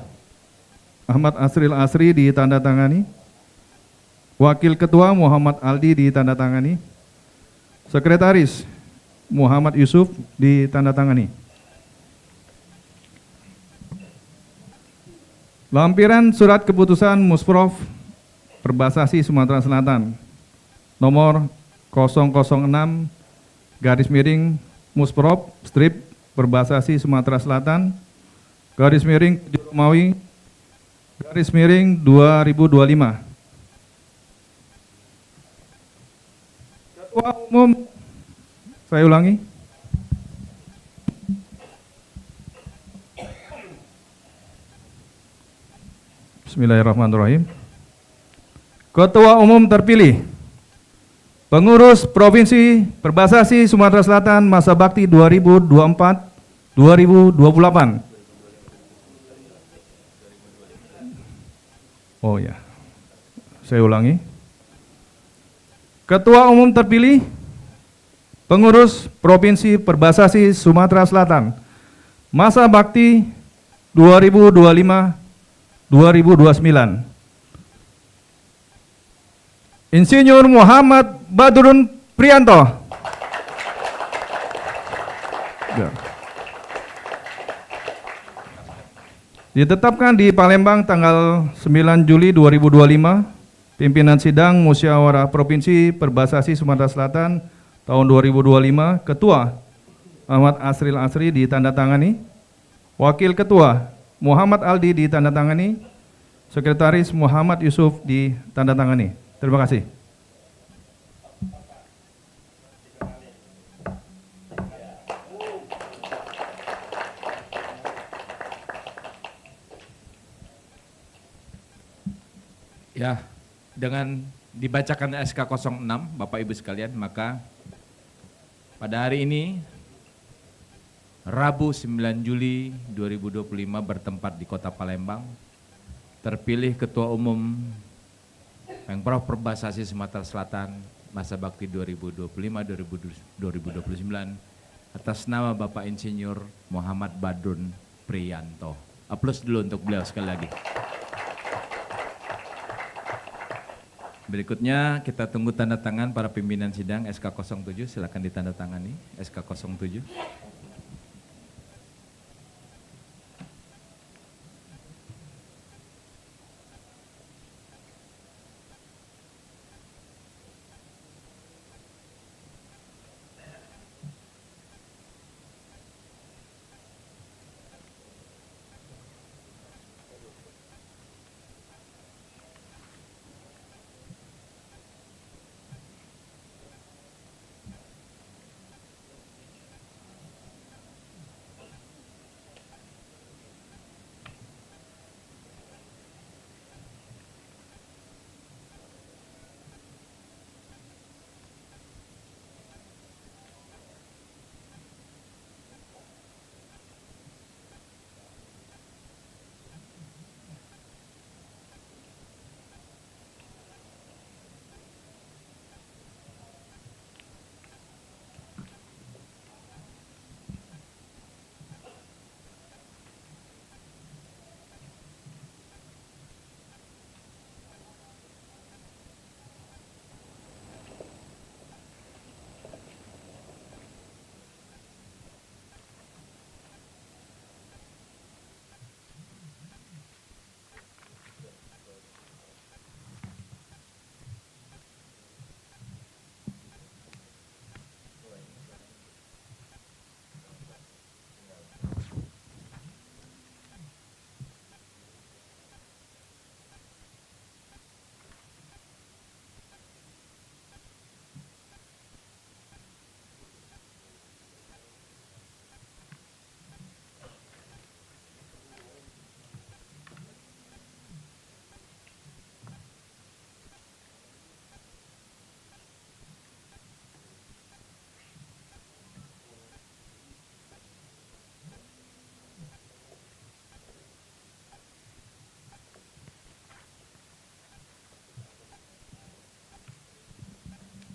Ahmad Asril Asri ditandatangani, Wakil Ketua Muhammad Aldi ditandatangani, Sekretaris Muhammad Yusuf ditandatangani. Lampiran Surat Keputusan Musprov Perbasasi Sumatera Selatan nomor 006/Musprov strip Perbasasi Sumatera Selatan _7 Romawi _2025. Ketua Umum, saya ulangi. Bismillahirrahmanirrahim. Ketua Umum terpilih Pengurus Provinsi Perbasasi Sumatera Selatan masa bakti 2024-2028. Oh ya, saya ulangi. Ketua Umum terpilih Pengurus Provinsi Perbasasi Sumatera Selatan masa bakti 2025-2029. Insinyur Muhammad Badrun Prianto. Ditetapkan di Palembang tanggal 9 Juli 2025, pimpinan sidang Musyawarah Provinsi Perbasasi Sumatera Selatan tahun 2025, Ketua Ahmad Asril Asri ditandatangani, Wakil Ketua Muhammad Aldi ditandatangani, Sekretaris Muhammad Yusuf ditandatangani. Terima kasih. Ya, dengan dibacakan SK 06, Bapak Ibu sekalian, maka pada hari ini, Rabu 9 Juli 2025 bertempat di Kota Palembang, terpilih Ketua Umum Pengprov Perbasasi Sumatera Selatan masa bakti 2025-2029 atas nama Bapak Insinyur Muhammad Badrun Prianto. Aplaus dulu untuk beliau sekali lagi. Berikutnya kita tunggu tanda tangan para pimpinan sidang SK07, silakan ditandatangani SK07.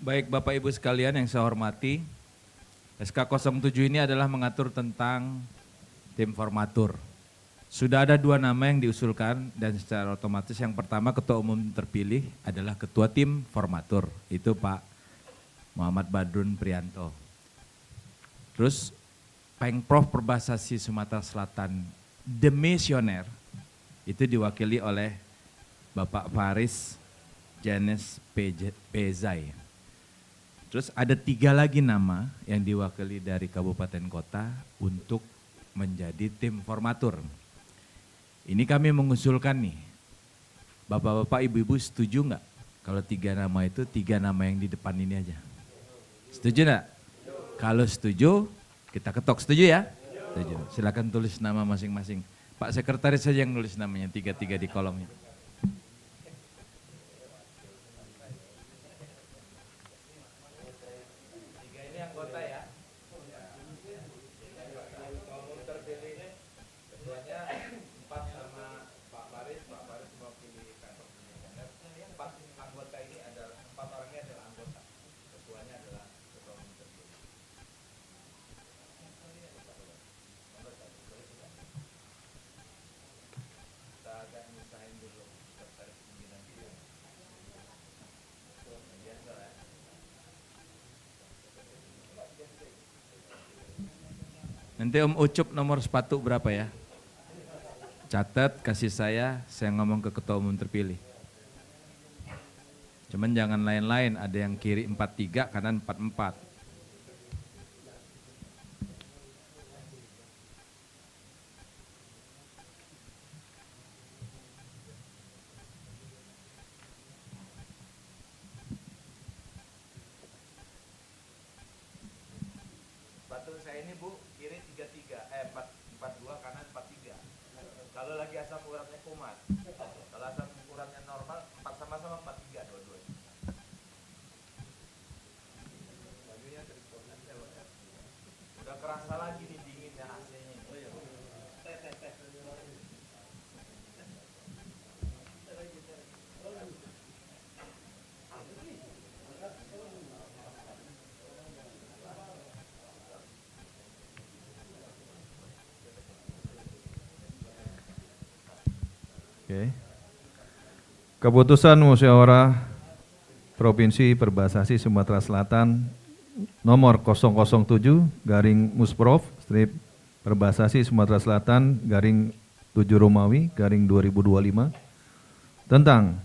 Baik Bapak Ibu sekalian yang saya hormati, SK07 ini adalah mengatur tentang tim formatur. Sudah ada 2 nama yang diusulkan dan secara otomatis yang pertama ketua umum terpilih adalah ketua tim formatur, itu Pak Muhammad Badrun Prianto. Terus Pengprov Perbasasi Sumatera Selatan Demisioner itu diwakili oleh Bapak Faris Janes Pezai. Terus ada 3 lagi nama yang diwakili dari kabupaten kota untuk menjadi tim formatur. Ini kami mengusulkan nih, bapak-bapak, ibu-ibu setuju nggak kalau 3 nama itu 3 nama yang di depan ini aja? Setuju nggak? Kalau setuju, kita ketok, setuju ya? Setuju. Silakan tulis nama masing-masing. Pak Sekretaris saja yang nulis namanya 3-3 di kolomnya. Nanti Om Ucup nomor sepatu berapa ya? Catat, kasih saya ngomong ke ketua umum terpilih. Cuman jangan lain-lain, ada yang kiri 43, kanan 44. Sepatu saya ini Bu, kiri 42, kanan 43. Kalau lagi asam uratnya kumat, kalau asam uratnya normal, sama-sama 43 dua-duanya. Bajunya udah kerasa lagi nih dinginnya AC-nya. Oke. Keputusan musyawarah Provinsi Perbasasi Sumatera Selatan nomor 007/Musprov strip Perbasasi Sumatera Selatan _7 Romawi _2025 tentang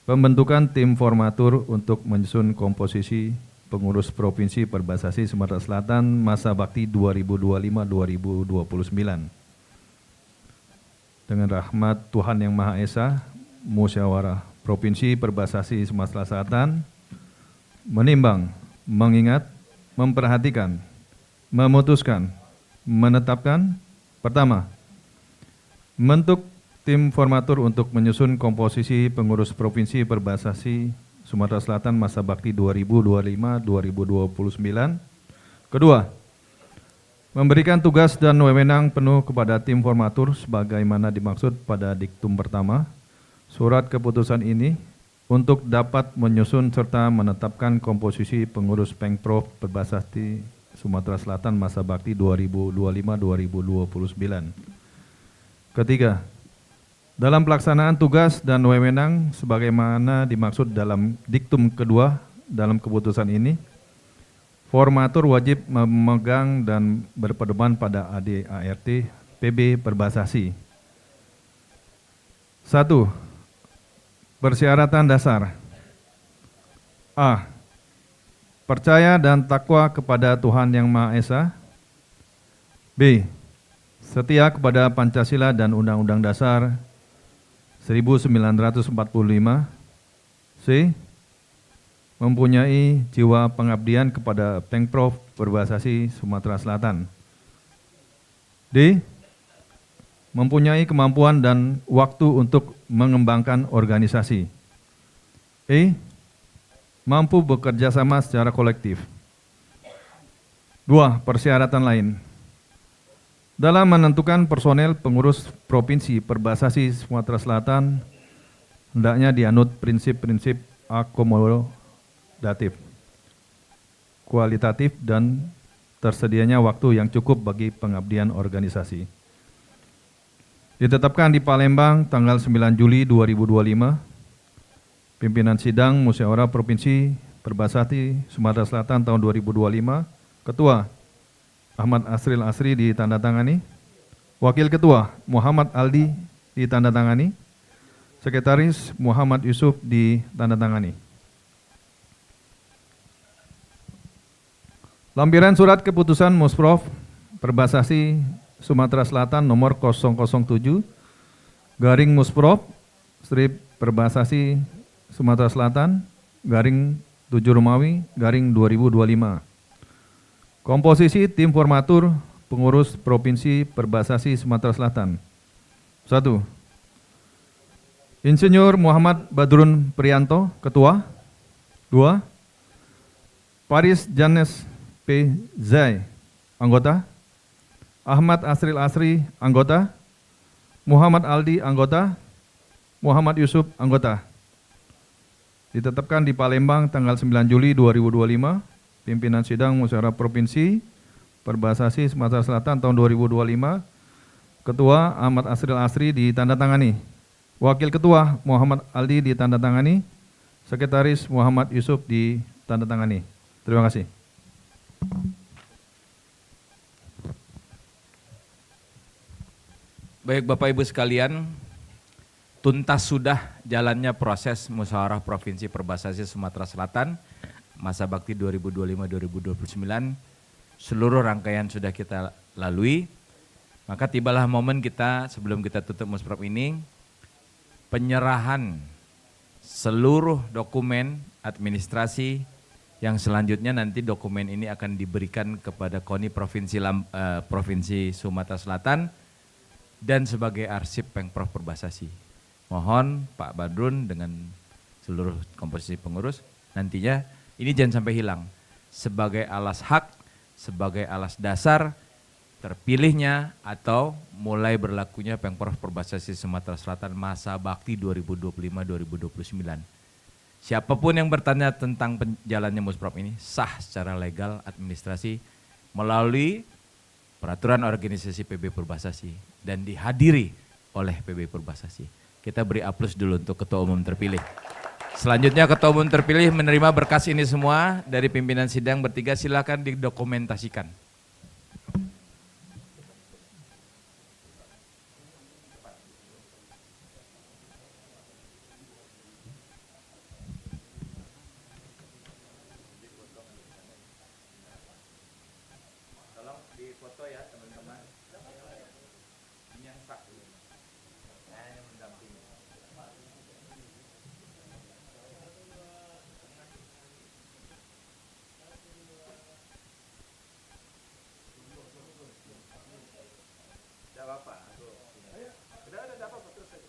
pembentukan tim formatur untuk menyusun komposisi pengurus Provinsi Perbasasi Sumatera Selatan masa bakti 2025-2029. Dengan rahmat Tuhan Yang Maha Esa, Musyawarah Provinsi Perbasasi Sumatera Selatan menimbang, mengingat, memperhatikan, memutuskan, menetapkan, pertama, membentuk tim formatur untuk menyusun komposisi pengurus Provinsi Perbasasi Sumatera Selatan masa bakti 2025-2029. Kedua, memberikan tugas dan wewenang penuh kepada tim formatur sebagaimana dimaksud pada diktum pertama surat keputusan ini untuk dapat menyusun serta menetapkan komposisi pengurus Pengprov Perbasasi Sumatera Selatan masa bakti 2025-2029. Ketiga, dalam pelaksanaan tugas dan wewenang sebagaimana dimaksud dalam diktum kedua dalam keputusan ini, formatur wajib memegang dan berpedoman pada ADART PB Perbasasi. 1. Persyaratan dasar. A. Percaya dan takwa kepada Tuhan Yang Maha Esa. B. Setia kepada Pancasila dan Undang-Undang Dasar 1945. C. Mempunyai jiwa pengabdian kepada Pengprov Perbasasi Sumatera Selatan. D. Mempunyai kemampuan dan waktu untuk mengembangkan organisasi. E. Mampu bekerja sama secara kolektif. 2. Persyaratan lain. Dalam menentukan personel pengurus Provinsi Perbasasi Sumatera Selatan, hendaknya dianut prinsip-prinsip akomodatif, kualitatif, dan tersedianya waktu yang cukup bagi pengabdian organisasi. Ditetapkan di Palembang tanggal 9 Juli 2025, pimpinan sidang Musyawarah Provinsi Perbasasi Sumatera Selatan tahun 2025, Ketua Ahmad Asril Asri ditandatangani, Wakil Ketua Muhammad Aldi ditandatangani, Sekretaris Muhammad Yusuf ditandatangani. Lampiran Surat Keputusan Musprov Perbasasi Sumatera Selatan nomor 007/Musprov strip Perbasasi Sumatera Selatan _7 Romawi _2025. Komposisi tim formatur pengurus Provinsi Perbasasi Sumatera Selatan. 1. Insinyur Muhammad Badrun Prianto, Ketua. 2. Paris Janes P. Zai, anggota. Ahmad Asril Asri, anggota. Muhammad Aldi, anggota. Muhammad Yusuf, anggota. Ditetapkan di Palembang tanggal 9 Juli 2025, pimpinan sidang Musyawarah Provinsi Perbasasi Sumatera Selatan tahun 2025, Ketua Ahmad Asril Asri ditandatangani, Wakil Ketua Muhammad Aldi ditandatangani, Sekretaris Muhammad Yusuf ditandatangani. Terima kasih. Baik Bapak Ibu sekalian, tuntas sudah jalannya proses Musyawarah Provinsi Perbasasi Sumatera Selatan masa bakti 2025-2029. Seluruh rangkaian sudah kita lalui, maka tibalah momen kita sebelum kita tutup Musprov ini, penyerahan seluruh dokumen administrasi yang selanjutnya nanti dokumen ini akan diberikan kepada KONI Provinsi Sumatera Selatan dan sebagai arsip Pengprov Perbasasi. Mohon Pak Badrun dengan seluruh komposisi pengurus nantinya ini jangan sampai hilang sebagai alas hak, sebagai alas dasar terpilihnya atau mulai berlakunya Pengprov Perbasasi Sumatera Selatan masa bakti 2025-2029. Siapapun yang bertanya tentang jalannya Musprov ini sah secara legal administrasi melalui peraturan organisasi PB Perbasasi dan dihadiri oleh PB Perbasasi. Kita beri aplaus dulu untuk Ketua Umum terpilih. Selanjutnya Ketua Umum terpilih menerima berkas ini semua dari pimpinan sidang bertiga, silakan didokumentasikan. Tolong difoto ya teman-teman. Ini yang sah. Saya yang mendampingi. Tidak apa-apa. Udah apa-apa terus saja.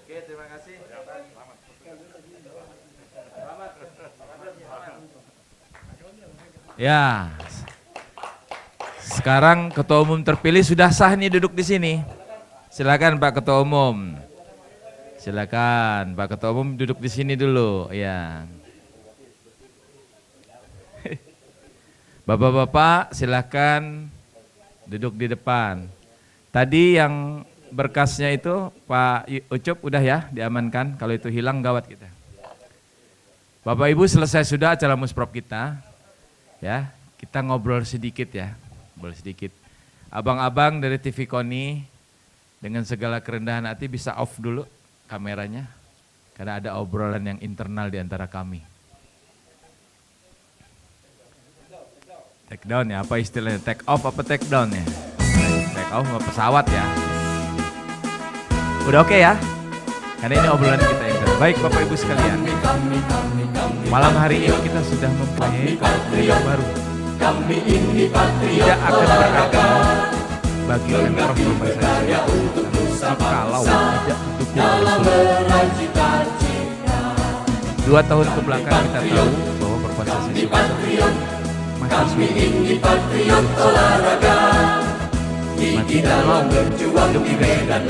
Oke, terima kasih. Selamat. Ya. Sekarang Ketua Umum terpilih sudah sah nih duduk di sini. Silakan Pak Ketua Umum. Silakan Pak Ketua Umum duduk di sini dulu, ya. Bapak-bapak silakan duduk di depan. Tadi yang berkasnya itu Pak Ucup udah ya diamankan, kalau itu hilang gawat kita. Bapak Ibu selesai sudah acara Musprop kita, ya kita ngobrol sedikit ya, ngobrol sedikit. Abang-abang dari TV Koni dengan segala kerendahan hati bisa off dulu kameranya, karena ada obrolan yang internal di antara kami. Take down ya, apa istilahnya? Take off apa take down ya? Take off apa pesawat ya? Udah oke ya? Karena ini obrolan kita internal. Baik Bapak Ibu sekalian, malam hari ini kita sudah mempunyai yang baru. Tidak akan beragam bagi Pemprov Perbasasi kalau tidak didukung oleh 2 tahun kebelakang kita tahu bahwa Perbasasi masih sulit. Tidak mau hidup di medan.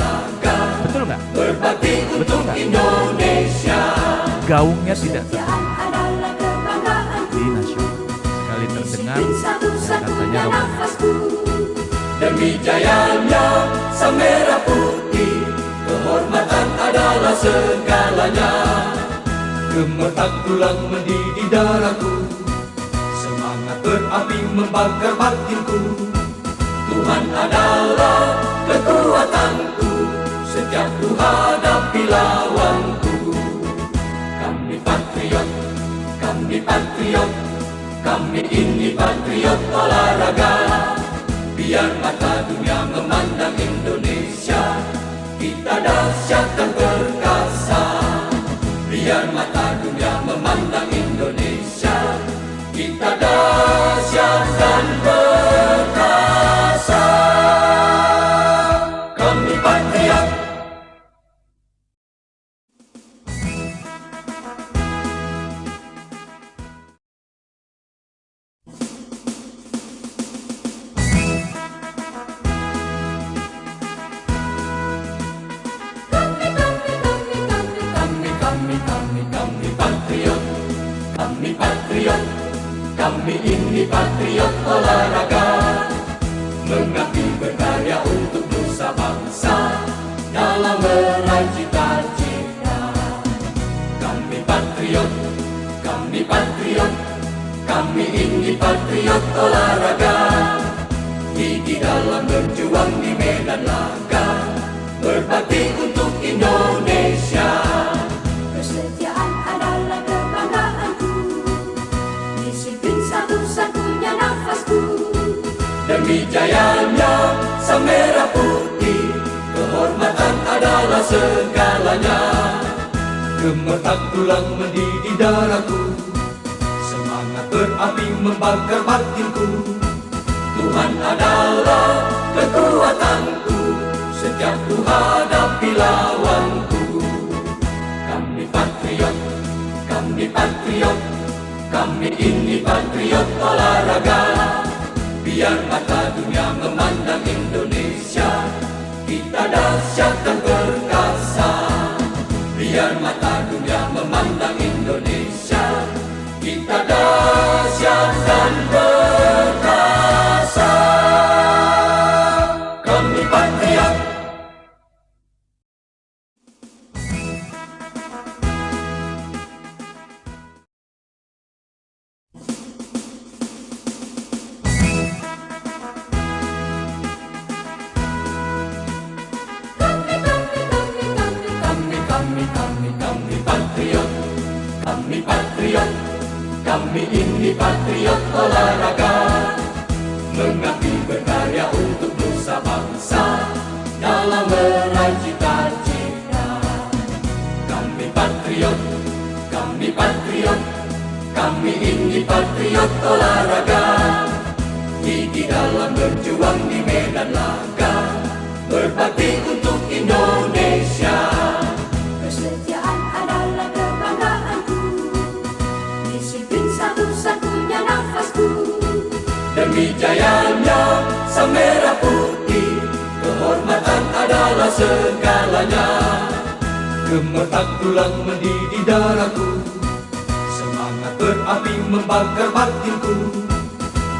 Betul nggak? Betul nggak? Gaungnya tidak terdengar di nasional. Sekali terdengar, katanya rombongan. Demi jayanya sang merah putih, kehormatan adalah segalanya. Gemetar tulang mendidih darahku, semangat berapi membakar batinku. Tuhan adalah kekuatanku, setiap ku hadapi lawanku. Kami patriot, kami patriot, kami ini patriot olahraga. Biar mata dunia memandang Indonesia, kita dahsyat dan perkasa. Biar mata dunia memandang Indonesia, kita dahsyat dan perkasa. Kami patriot. Kami patriot, kami patriot, kami ini patriot olahraga. Mengabdi berkarya untuk nusa bangsa dalam meraih cita-cita. Kami patriot, kami patriot, kami ini patriot olahraga. Gigi dalam berjuang di medan laga, berbakti untuk Indonesia. Kesetiaan adalah kebanggaanku, disiplin satu-satunya nafasku. Demi jayanya sang merah putih, kehormatan adalah segalanya. Gemetar tulang mendidih darahku, semangat berapi membakar batinku. Tuhan adalah kekuatanku, setiap ku hadapi lawanku. Kami patriot, kami patriot, Kami ini patriot olahraga, biar mata dunia memandang Indonesia. Kita dahsyat dan perkasa, biar mata dunia memandang Indonesia. Kita dahsyat dan perkasa. Kami patriot. Kami patriot. Kami patriot. Kami ini patriot olahraga, mengabdi berkarya untuk nusa bangsa dalam meraih cita-cita. Kami patriot. Kami patriot. Kami ini patriot olahraga, gigi dalam berjuang di medan laga, berbakti untuk Indonesia. Kesetiaan adalah kebanggaanku, disiplin satu-satunya nafasku. Demi jayanya sang merah putih, kehormatan adalah segalanya. Gemetak tulang mendidih darahku, semangat berapi membakar batinku.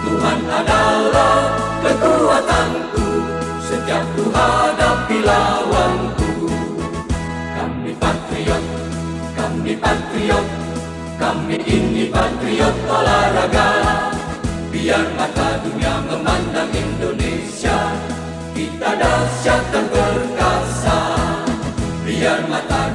Tuhan adalah kekuatanku, setiap ku hadapi lawanku. Kami patriot. Kami patriot. Kami ini patriot olahraga, biar mata dunia memandang Indonesia. Kita dahsyat dan perkasa, biar mata